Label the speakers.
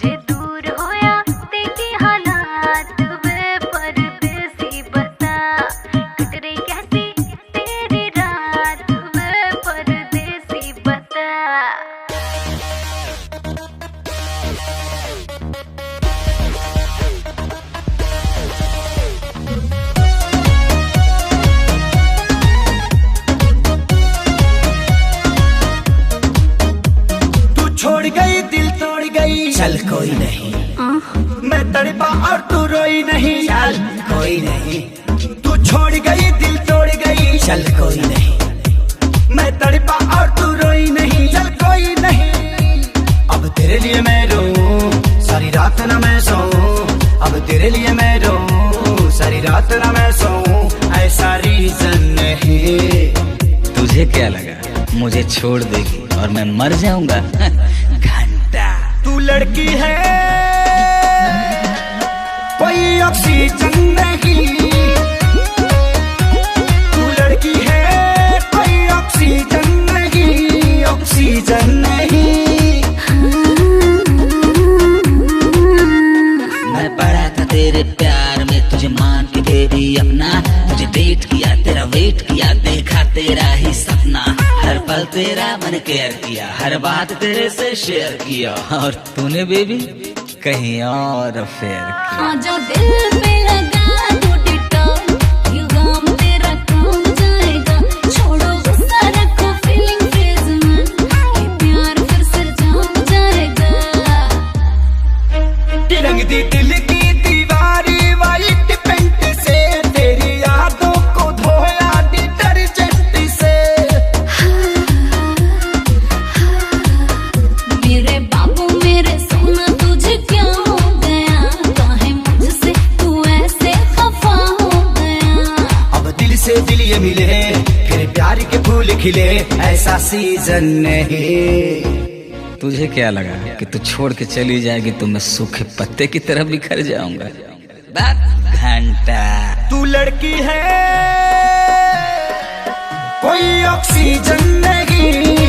Speaker 1: जे दूर होया तेरी हालात वे परदेसी बता, कट रही कैसी तेरी रात वे परदेसी बता।
Speaker 2: छोड़ गई दिल तोड़ गई, चल कोई नहीं, मैं तड़पा और तू रोई नहीं, चल कोई नहीं। तू छोड़ गई दिल तोड़ गई, चल कोई नहीं, मैं तड़पा और तू रोई नहीं, चल कोई नहीं। अब तेरे लिए मैं रोऊं सारी रात ना मैं सोऊं, अब तेरे लिए मैं रोऊं सारी रात ना मैं सोऊं, ऐसा रीजन नहीं।
Speaker 3: तुझे क्या लगा मुझे छोड़ देगी और मैं मर जाऊंगा? घंटा
Speaker 2: तू लड़की है कोई ऑक्सीजन नहीं, तू लड़की है कोई ऑक्सीजन नहीं, ऑक्सीजन नहीं।
Speaker 3: मैं पड़ा था तेरे प्यार में, तुझे मान के बेबी अपना, तुझे डेट किया तेरा वेट किया, देखा तेरा ही सपना, हर पल तेरा मन केयर किया, हर बात तेरे से शेयर किया, और तूने बेबी कहीं और अफेयर किया।
Speaker 1: हाँ जो दिल पे लगा तो डिटॉल, ये गम तेरा कम जाएगा, छोड़ो गुस्सा रखो फीलिंग फेज में, ये प्यार फिर से जम जाएगा।
Speaker 2: रंग दी दिल की दीवारी वाइट पेंट से, तेरी यादों को धोया डिटर्जेंट से।
Speaker 1: मेरे बाबू मेरे सोना तुझे क्या हो गया, काहे मुझसे तू ऐसे खफा हो गया।
Speaker 2: अब दिल से दिल ये मिले फिर प्यार के फूल खिले, ऐसा सीजन नहीं।
Speaker 3: तुझे क्या लगा कि तू छोड़ के चली जाएगी तो मैं सूखे पत्ते की तरह बिखर जाऊंगा? घंटा
Speaker 2: तू लड़की है कोई ऑक्सीजन नहीं,